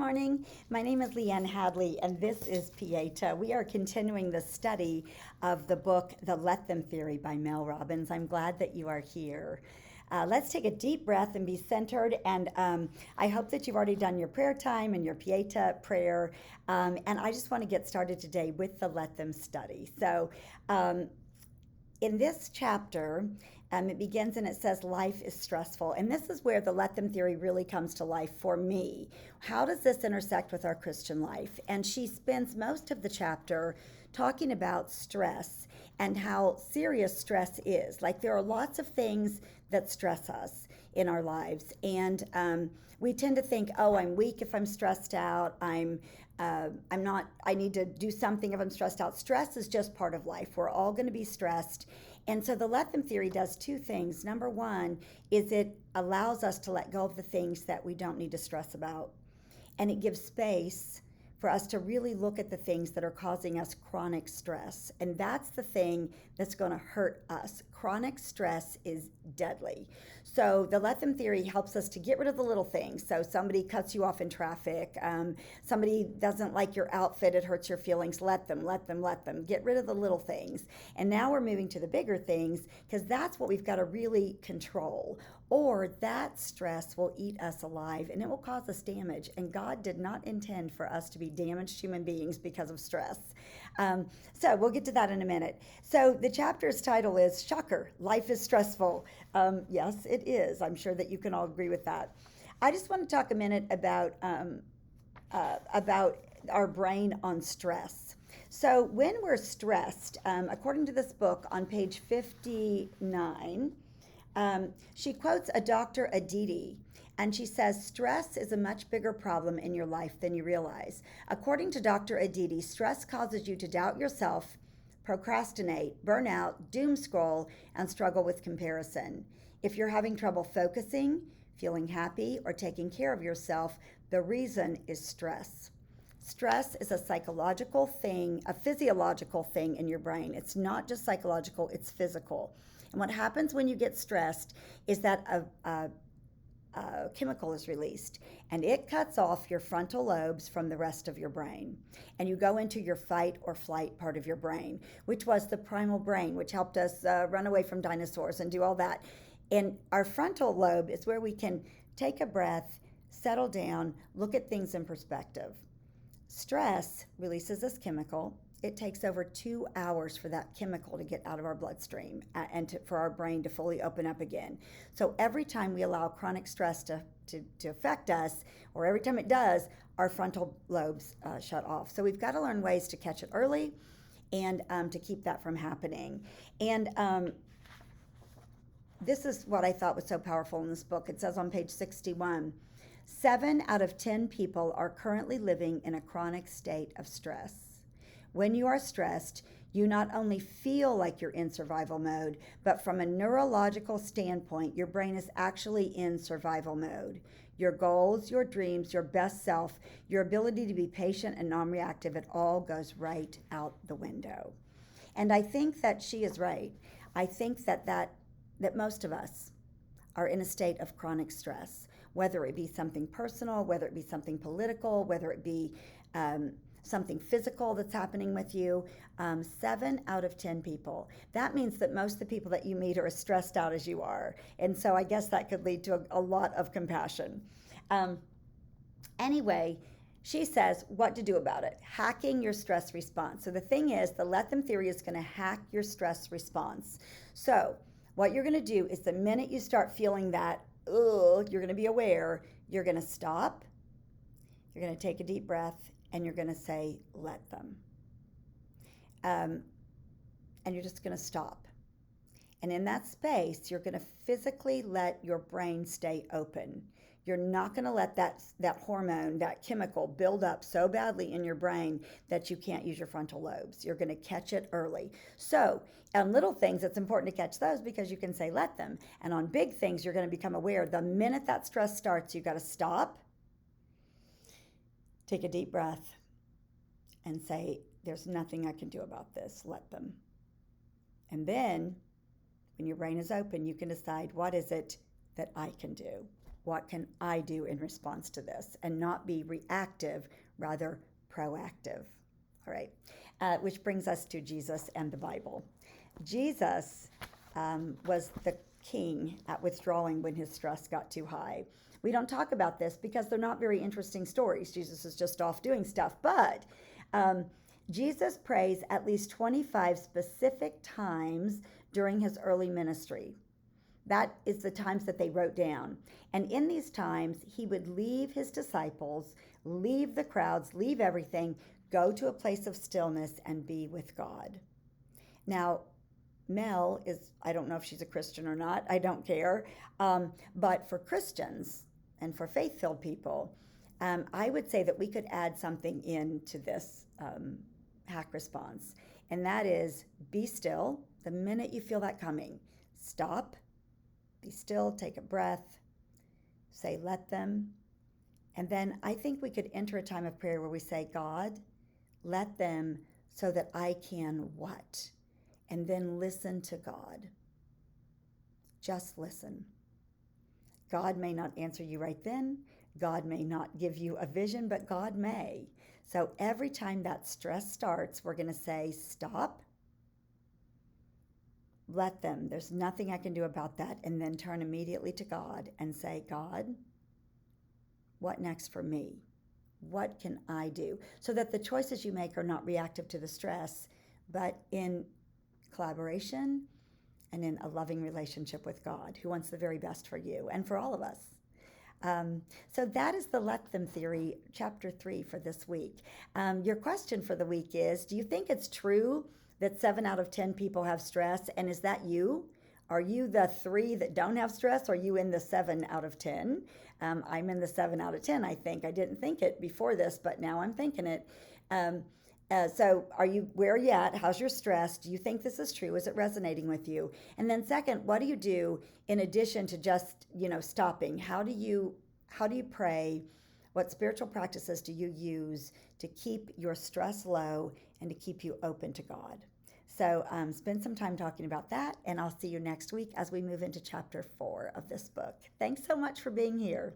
morning. My name is Leanne Hadley, and this is Pieta. We are continuing the study of the book, The Let Them Theory by Mel Robbins. I'm glad that you are here. Let's take a deep breath and be centered. And I hope that you've already done your prayer time and your Pieta prayer. And I just want to get started today with the Let Them study. So, in this chapter, it begins and it says, life is stressful. And this is where the let them theory really comes to life for me. How does this intersect with our Christian life? And she spends most of the chapter talking about stress and how serious stress is. Like, there are lots of things that stress us in our lives. And we tend to think, oh, I'm weak if I'm stressed out. I need to do something if I'm stressed out. Stress is just part of life. We're all going to be stressed. And so the let them theory does two things. Number one is it allows us to let go of the things that we don't need to stress about. And it gives space for us to really look at the things that are causing us chronic stress. And that's the thing that's going to hurt us. Chronic stress is deadly. So the let them theory helps us to get rid of the little things. So somebody cuts you off in traffic. Somebody doesn't like your outfit. It hurts your feelings. Let them. Get rid of the little things. And now we're moving to the bigger things, because that's what we've got to really control. Or that stress will eat us alive and it will cause us damage. And God did not intend for us to be damaged human beings because of stress. So we'll get to that in a minute. So the chapter's title is Shocker, Life is Stressful. Yes, it is. I'm sure that you can all agree with that. I just want to talk a minute about our brain on stress. So when we're stressed, according to this book on page 59, she quotes a Dr. Aditi, and she says, stress is a much bigger problem in your life than you realize. According to Dr. Aditi, stress causes you to doubt yourself, procrastinate, burn out, doom scroll, and struggle with comparison. If you're having trouble focusing, feeling happy, or taking care of yourself, the reason is stress. Stress is a psychological thing, a physiological thing in your brain. It's not just psychological, it's physical. And what happens when you get stressed is that a chemical is released, and it cuts off your frontal lobes from the rest of your brain. And you go into your fight or flight part of your brain, which was the primal brain, which helped us run away from dinosaurs and do all that. And our frontal lobe is where we can take a breath, settle down, look at things in perspective. Stress releases this chemical. It takes over 2 hours for that chemical to get out of our bloodstream and for our brain to fully open up again. So every time we allow chronic stress to affect us, or every time it does, our frontal lobes shut off. So we've got to learn ways to catch it early and to keep that from happening. And this is what I thought was so powerful in this book. It says on page 61, 7 out of 10 people are currently living in a chronic state of stress. When you are stressed, you not only feel like you're in survival mode, but from a neurological standpoint, your brain is actually in survival mode. Your goals, your dreams, your best self, your ability to be patient and non-reactive, it all goes right out the window. And I think that she is right. I think that most of us are in a state of chronic stress, whether it be something personal, whether it be something political, whether it be something physical that's happening with you. 7 out of 10 people. That means that most of the people that you meet are as stressed out as you are. And so I guess that could lead to a lot of compassion. Anyway, she says what to do about it. Hacking your stress response. So the thing is, the let them theory is going to hack your stress response. So what you're going to do is the minute you start feeling that, you're going to be aware, you're going to stop, you're going to take a deep breath, and you're going to say, let them. And you're just going to stop. And in that space, you're going to physically let your brain stay open. You're not going to let that hormone, that chemical build up so badly in your brain that you can't use your frontal lobes. You're going to catch it early. So on little things, it's important to catch those because you can say, let them. And on big things, you're going to become aware. The minute that stress starts, you've got to stop, take a deep breath, and say, there's nothing I can do about this. Let them. And then, when your brain is open, you can decide, what is it that I can do? what can I do in response to this, and not be reactive, rather proactive. All right, which brings us to Jesus and the Bible. Jesus was the king at withdrawing when his stress got too high. We don't talk about this because they're not very interesting stories. Jesus is just off doing stuff. But Jesus prays at least 25 specific times during his early ministry. That is the times that they wrote down. And in these times, he would leave his disciples, leave the crowds, leave everything, go to a place of stillness and be with God. Now, Mel is, I don't know if she's a Christian or not, I don't care. But for Christians and for faith-filled people, I would say that we could add something into this hack response. And that is, be still the minute you feel that coming. Stop, be still, take a breath, say, let them. And then I think we could enter a time of prayer where we say, God, let them so that I can what? And then listen to God. Just listen. God may not answer you right then. God may not give you a vision, but God may. So every time that stress starts, we're going to say, stop. Let them. There's nothing I can do about that. And then turn immediately to God and say, God, what next for me? What can I do? So that the choices you make are not reactive to the stress, but in collaboration and in a loving relationship with God, who wants the very best for you and for all of us. So that is the Let Them Theory, Chapter 3 for this week. Your question for the week is, do you think it's true that 7 out of 10 people have stress? And is that you? Are you the 3 that don't have stress? Or are you in the 7 out of 10? I'm in the 7 out of 10, I think. I didn't think it before this, but now I'm thinking it. So where are you at? How's your stress? Do you think this is true? Is it resonating with you? And then second, what do you do in addition to just, stopping? How do you pray? What spiritual practices do you use to keep your stress low and to keep you open to God? So spend some time talking about that, and I'll see you next week as we move into chapter 4 of this book. Thanks so much for being here.